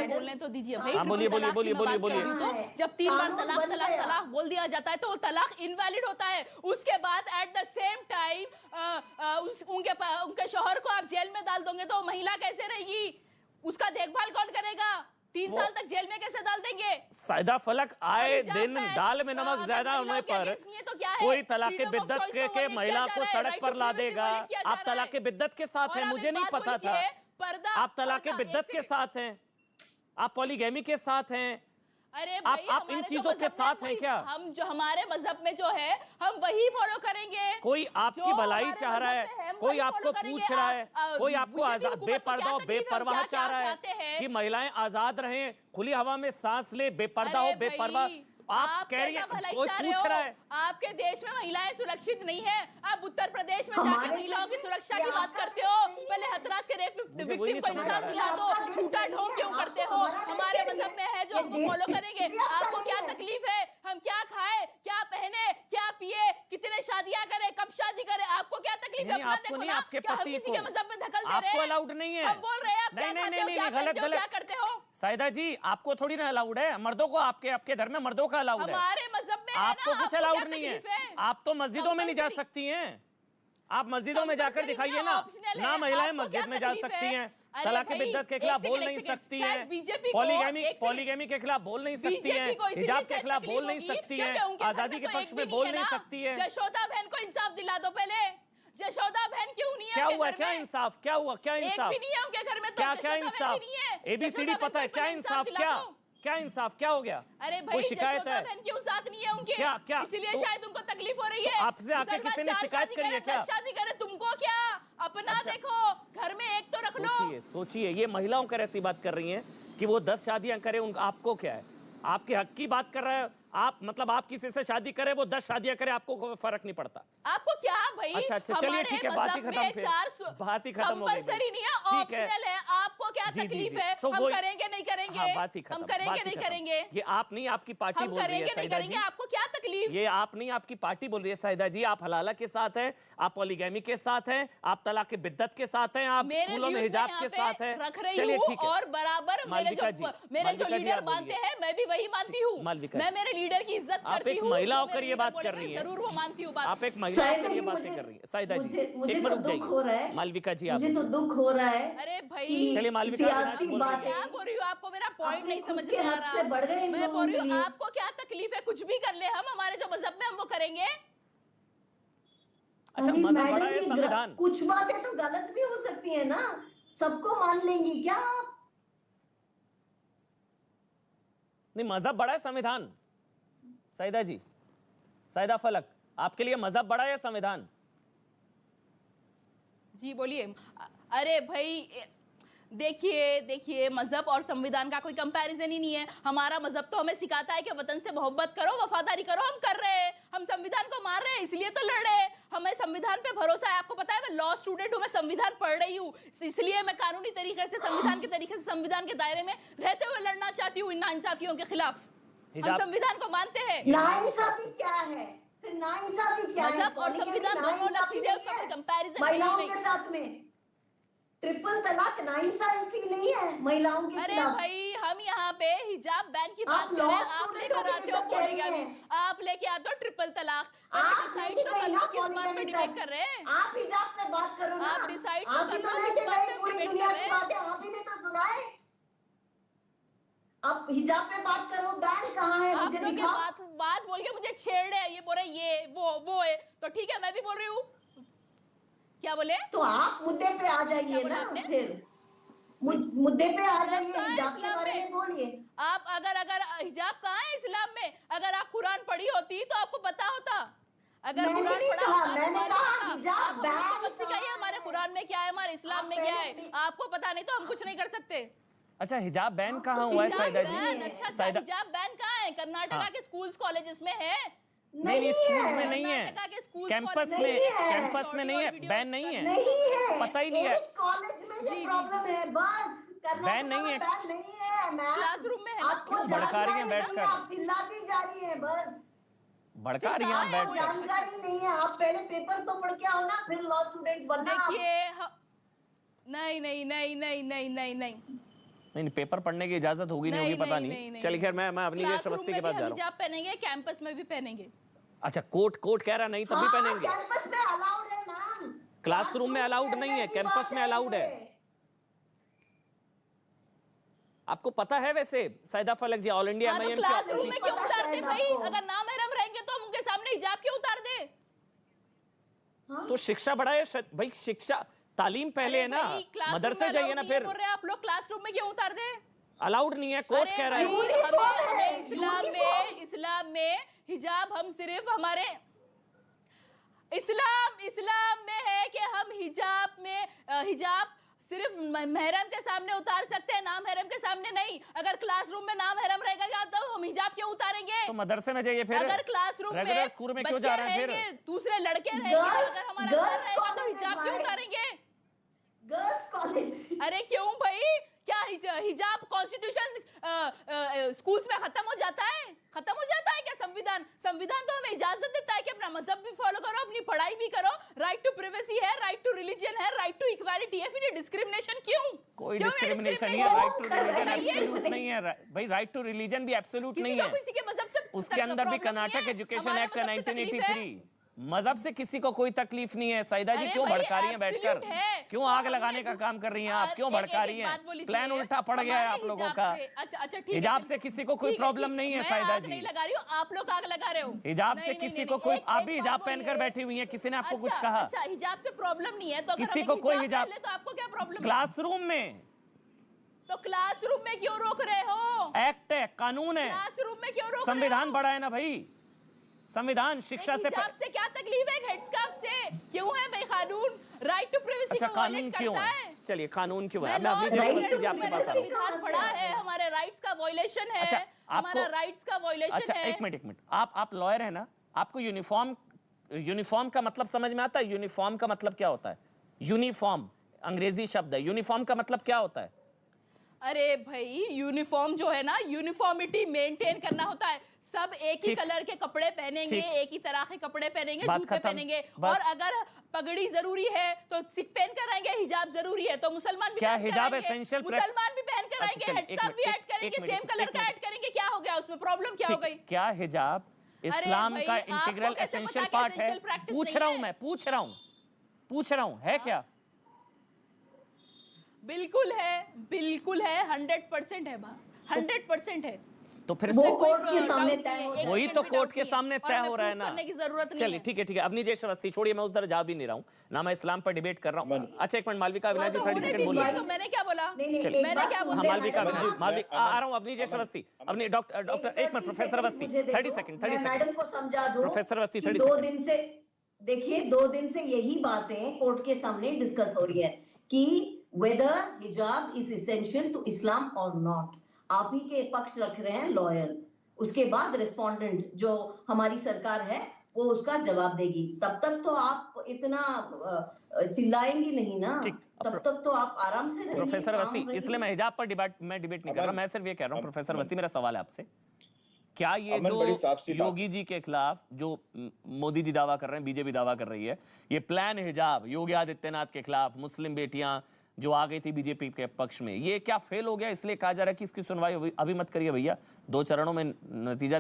मुझे बोलने तो दीजिए भाई। बोलिए बोलिए बोलिए बोलिए बोलिए। तो जब 3 बार तलाक तलाक तलाक बोल दिया जाता है तो वो तलाक इनवैलिड होता है। उसके बाद एट द सेम टाइम उनके शौहर को आप जेल में डाल दोगे तो महिला कैसे रहेगी, उसका देखभाल कौन करेगा? 3 साल तक जेल में कैसे डाल देंगे? साहिदा फलक, आए दिन दाल में नमक ज्यादा होने पर कोई तलाक के बिद्दत के महिला को सड़क पर ला देगा। आप तलाक के बिद्दत के साथ हैं, मुझे नहीं पता था। आप तलाक के बिद्दत के साथ हैं, आप पॉलीगैमी के साथ हैं। अरे आप इन चीजों के साथ हैं क्या? हम जो हमारे मजहब में जो है हम वही फॉलो करेंगे। कोई आपकी भलाई चाह रहा है, कोई आपको पूछ रहा है, कोई आपको आजाद बेपर्दा और बेपरवाह चाह रहा है कि महिलाएं आजाद रहें, खुली हवा में सांस ले, बेपर्दा हो बेपरवाह। आप कह रही हैं, कोई पूछ रहा है आपके देश में महिलाएं सुरक्षित नहीं है। आप उत्तर प्रदेश में जाकर महिलाओं की सुरक्षा की बात करते हो। पहले हथरास के रेप विक्टिम को इंसाफ दिला दो, झूठा ढोंग क्यों करते हो? हमारे मजहब में है जो हम फॉलो करेंगे। आपको क्या तकलीफ है? हम क्या खाए, क्या पहने, क्या पिए, कितने शादियां करें, कब शादी करें, आपको क्या तकलीफ है? अपना देखो ना, क्या हम किसी के मजहब में धकल दे रहे हैं? आपको अलाउड नहीं है। हम बोल रहे हैं आप क्या खाते हो, क्या पहनते हो, क्या करते हो? साहिदा जी, आपको थोड़ी ना अलाउड है, मर्दों को, आपके धर्म में मर्दों का अलाउड है। हमारे मजहब में आपको कुछ अलाउड नहीं है। आप तो मस्जिदों में नहीं जा सकती हैं। आप मस्जिदों में जाकर दिखाइए ना महिलाएं मस्जिद में जा सकती हैं, तलाक के बिद्दत के खिलाफ बोल नहीं सकती हैं, पॉलीगैमी के खिलाफ बोल नहीं सकती हैं, हिजाब के खिलाफ बोल नहीं सकती हैं, आजादी के पक्ष में बोल नहीं सकती है। यशोदा बहन को इंसाफ दिला दो पहले। यशोदा बहन क्यों नहीं है? क्या हुआ? क्या इंसाफ? क्या हुआ? क्या इंसाफ? एक भी नहीं है उनके घर में तो। क्या इंसाफ? ABCD पता है क्या इंसाफ? क्या इंसाफ? क्या हो गया? अरे भाई, शिकायत है? बहन क्यों साथ नहीं है उनके? क्या इसलिए शायद उनको तकलीफ हो रही है। आपसे आके किसी ने शिकायत करी है क्या? शादी करे, तुमको क्या? अपना देखो, घर में एक तो रख लो। सोचिए, ये महिलाओं कर ऐसी बात कर रही हैं कि वो 10 शादियां करें, आपको क्या है? आपके हक की बात कर रहा है आप, मतलब आप किसी से शादी करे, वो 10 शादियां करे, आपको कोई फर्क नहीं पड़ता। आपको क्या भाई? अच्छा, चलिए ठीक है, बात ही खत्म। बात ही खत्म हो गई। कंपल्सरी नहीं है, ऑप्शनल है। आपको क्या तकलीफ है? तो हम करेंगे नहीं करेंगे? बात ही खत्म। हम करेंगे नहीं करेंगे? ये आप नहीं, आपकी पार्टी बोल रही है साहिदा जी। आपको क्या तकलीफ? ये आप नहीं, आपकी पार्टी बोल रही है साहिदा जी। आप हलाला के साथ हैं, आप पॉलीगैमी के साथ हैं, आप तलाक के बिद्दत के साथ हैं, आप स्कूलों में हिजाब के साथ हैं। चलिए ठीक है। और बराबर मेरे जो लीडर मानते हैं, मैं भी वही मानती हूँ। मैं मेरे लीडर की इज्जत करती हूँ। आप एक महिला होकर ये बात कर रही है। जरूर वो मानती हूँ बात। आप एक महिला होकर ये बातें कर रही है साहिदा जी। एक मिनट रुक जाइए मालविका जी। मुझे तो दुख हो रहा है। अरे भाई, चलिए मालविका, क्या बोल रही हूँ? आपको मेरा पॉइंट नहीं समझ में आ रहा। मैं बोल रही हूँ, आपको क्या तकलीफ है? कुछ भी कर ले हम, हमारे जो मजहब में हम वो करेंगे। अच्छा, मजहब बड़ा है, संविधान। कुछ बातें तो गलत भी हो सकती है ना, सबको मान लेंगी क्या आप? नहीं, मजहब बड़ा है, संविधान। साहिदा जी, साहिदा फलक, आपके लिए मजहब बड़ा है या संविधान? जी बोलिए। अरे भाई देखिए, मजहब और संविधान का कोई कंपैरिजन ही नहीं है। हमारा मजहब तो हमें सिखाता है कि वतन से मोहब्बत करो, वफादारी करो। हम कर रहे हैं, हम संविधान को मार रहे हैं, इसलिए तो लड़ रहे हैं। हमें संविधान पे भरोसा है। आपको पता है, मैं लॉ स्टूडेंट हूँ, मैं संविधान पढ़ रही हूँ, इसलिए मैं कानूनी तरीके से, संविधान के तरीके से, संविधान के दायरे में रहते हुए लड़ना चाहती हूँ इन नाइंसाफियों के खिलाफ। हम संविधान को मानते हैं। नाइंसाफी क्या है? नाइंसाफी क्या है? मजहब और संविधान दोनों अलग चीजें, उसका कोई कंपैरिजन नहीं है। महिलाओं के साथ में ट्रिपल तलाक नाइंसाफी नहीं है महिलाओं के खिलाफ। अरे भाई, हम यहाँ पे हिजाब बैन की बात कर रहे हैं, आप लेकर आते हो पॉलीगैमी, आप लेके आते हो ट्रिपल तलाक। आप डिसाइड तो कर लो किस बात पे डिबेट कर रहे हैं। आप हिजाब पे बात करो ना। आप डिसाइड तो कर लो किस बात पे डिबेट कर रहे हैं। आप ही ने तो सुनाए। आप हिजाब पे बात करो, बैन कहाँ है? मुझे दिखाओ। बात बोल के मुझे छेड़ रहे हैं, ये बोल रहे ये वो है, तो ठीक है, मैं भी बोल रही हूँ। क्या बोले? तो आप मुद्दे पे आ जाइए ना, फिर मुद्दे पे आ जाइए, हिजाब के बारे में बोलिए। आप अगर हिजाब कहाँ है इस्लाम में? अगर आप कुरान पढ़ी होती तो आपको पता होता। अगर कुरान पढ़ा होता, आप मत सिखाइए हमारे कुरान में क्या है, हमारे इस्लाम में क्या है। आपको पता नहीं तो हम कुछ नहीं कर सकते। अच्छा, हिजाब बैन कहाँ हुआ है साहिदा जी? अच्छा, हिजाब बैन कहाँ है? कर्नाटका के स्कूल्स कॉलेजेस में है। नहीं, स्कूल्स में नहीं है, कैंपस में नहीं है, बैन नहीं है, पता ही नहीं है। कॉलेज में ये प्रॉब्लम है, बस बैन नहीं है, क्लासरूम में है। आपको भड़का रही है बैठकर, आप चिल्लाती जा रही है, बस भड़का रही है बैठकर। जानकारी नहीं है। आप पहले पेपर तो पढ़ के आओ ना, फिर लॉ स्टूडेंट बनना। देखिए, नहीं, नहीं, पेपर पढ़ने की इजाजत होगी नहीं होगी पता नहीं। चलिए खैर, मैं अवनीश श्रीवास्तव के पास जा रहा हूँ। हिजाब पहनेंगे, कैंपस में भी पहनेंगे। अच्छा, कोट कह रहा नहीं तभी पहनेंगे। कैंपस में अलाउड है मैम, क्लासरूम में अलाउड नहीं है, कैंपस में अलाउड है। आपको पता है वैसे सैदा फलक जी, ऑल इंडिया एमआईएम की क्लासरूम में क्यों उतारते भाई? अगर नामहरम रहेंगे तो हम उनके सामने हिजाब क्यों उतार दे? तो शिक्षा बढ़ाए भाई, शिक्षा तालीम पहले है ना, मदरसे जाइए ना। फिर बोल रहे हैं आप लोग क्लासरूम में क्यों उतार दे? अलाउड नहीं है, कोर्ट कह रहा है। हमें इस्लाम में हिजाब हम सिर्फ हमारे इस्लाम में है कि हम हिजाब सिर्फ महरम के सामने उतार सकते हैं, नामहरम के सामने नहीं। अगर क्लासरूम में नामहरम रहेगा तो हम हिजाब क्यों उतारेंगे? तो मदरसे में जाइए फिर। अगर क्लासरूम में स्कूल में क्यों जा रहे हैं फिर? दूसरे लड़के रहेंगे, अगर हमारा सर रहेगा तो हिजाब क्यों उतारेंगे? Girls college. अरे क्यों भाई? क्या हिजाब कॉन्स्टिट्यूशन स्कूल्स में खत्म हो जाता है? खत्म हो जाता है क्या? संविधान तो हमें इजाजत देता है कि अपना मजहब भी फॉलो करो, अपनी पढ़ाई भी करो, राइट टू प्राइवेसी है, राइट टू रिलीजन है, राइट टू इक्वालिटी है। फिर ये डिस्क्रिमिनेशन क्यों? कोई डिस्क्रिमिनेशन नहीं है, राइट टू रिलीजन एब्सोल्यूट नहीं है भाई, राइट टू रिलीजन भी एब्सोल्यूट नहीं है। किसी के मजहब से उसके अंदर भी कर्नाटक एजुकेशन एक्ट 1983, मजहब से किसी को कोई तकलीफ नहीं है। सईदा जी क्यों भड़का रही हैं बैठकर? क्यों आग लगाने का काम कर रही हैं आप? क्यों भड़का रही हैं? प्लान उल्टा पड़ गया है आप लोगों का। अच्छा ठीक, हिजाब से किसी को कोई प्रॉब्लम नहीं है सईदा जी। नहीं लगा रही हूँ, आप लोग आग लगा रहे हो। हिजाब से किसी को कोई, आप भी हिजाब पहनकर बैठी हुई हैं, किसी ने आपको कुछ कहा? अच्छा, हिजाब से प्रॉब्लम नहीं है तो किसी को कोई हिजाब, तो आपको क्या प्रॉब्लम? क्लासरूम में तो क्लासरूम में क्यों रोक रहे हो? एक्ट है, कानून है, क्लासरूम में क्यों रोक? संविधान बड़ा है ना भाई, संविधान शिक्षा से क्या तकलीफ है? हेडस्कार्फ से क्यों है भाई कानून? राइट टू प्राइवेसी अच्छा, को कानून क्यों है? चलिए, कानून क्यों है? मैं अपनी संविधान जी आपके पास आ रहा हूं। पढ़ा है, हमारे राइट्स का वायलेशन है। अच्छा, हमारा राइट्स का वायलेशन अच्छा, है। एक मिनट, आप लॉयर है ना, आपको यूनिफॉर्म का मतलब समझ में आता है? यूनिफॉर्म का मतलब क्या होता है? यूनिफॉर्म अंग्रेजी शब्द है, यूनिफॉर्म का मतलब क्या होता है? अरे भाई, यूनिफॉर्म जो है ना, यूनिफॉर्मिटी मेंटेन करना होता है। सब एक ही कलर के कपड़े पहनेंगे, एक ही तरह के कपड़े पहनेंगे, जूते पहनेंगे, और अगर पगड़ी जरूरी है तो सिख पहन कर आएंगे, हिजाब जरूरी है तो मुसलमान भी क्या हिजाब एसेंशियल? मुसलमान भी पहन कर आएंगे, हेडस्कार्फ भी ऐड करेंगे, सेम कलर का ऐड करेंगे, क्या हो गया उसमें? प्रॉब्लम क्या हो गई? क्या हिजाब इस्लाम का इंटीग्रल एसेंशियल पार्ट है? पूछ रहा हूं मैं, पूछ रहा हूं, है क्या? बिल्कुल है, 100% है, 100% है। तो फिर वो कोर्ट के सामने तय हो, वही तो कोर्ट के सामने तय हो रहा है ना। करने की जरूरत नहीं। चलिए ठीक है, अवनीश श्रीवास्तव छोड़िए, मैं उस तरह जा भी नहीं रहा हूँ ना, मैं इस्लाम पर डिबेट कर रहा हूँ। अच्छा, एक मिनट, मालविका अविनाश जी 30 सेकंड बोलिए। तो मैंने क्या बोला? मैंने क्या बोला? मालविका अविनाश, आ रहा हूँ। अवनीश श्रीवास्तव, अपनी डॉक्टर एक minute, professor Awasthi 30 second, madam को समझा दो। प्रोफेसर अवस्थी 30 2 दिन से देखिए, 2 दिन से यही बातें कोर्ट के सामने डिस्कस हो रही है कि whether hijab is essential to Islam or not। आप ही के पक्ष रख रहे हैं लॉयर, उसके बाद रिस्पोंडेंट जो हमारी सरकार है वो उसका जवाब देगी। तब तक तो आप इतना चिल्लाएंगी नहीं ना, तब तक तो आप आराम से रहिए। प्रोफेसर अवस्थी, इसलिए मैं हिजाब पर डिबेट नहीं कर रहा, मैं सिर्फ ये कह रहा हूँ। प्रोफेसर अवस्थी, मेरा सवाल है आपसे, क्या ये जो योगी जी के खिलाफ जो मोदी जी दावा कर रहे हैं, बीजेपी दावा कर रही है, ये प्लान हिजाब योगी आदित्यनाथ के खिलाफ, मुस्लिम बेटियां जो आ गई थी बीजेपी के पक्ष में, ये क्या फेल हो गया? इसलिए कहा जा रहा है कि इसकी सुनवाई अभी मत करिए भैया, 2 चरणों में नतीजा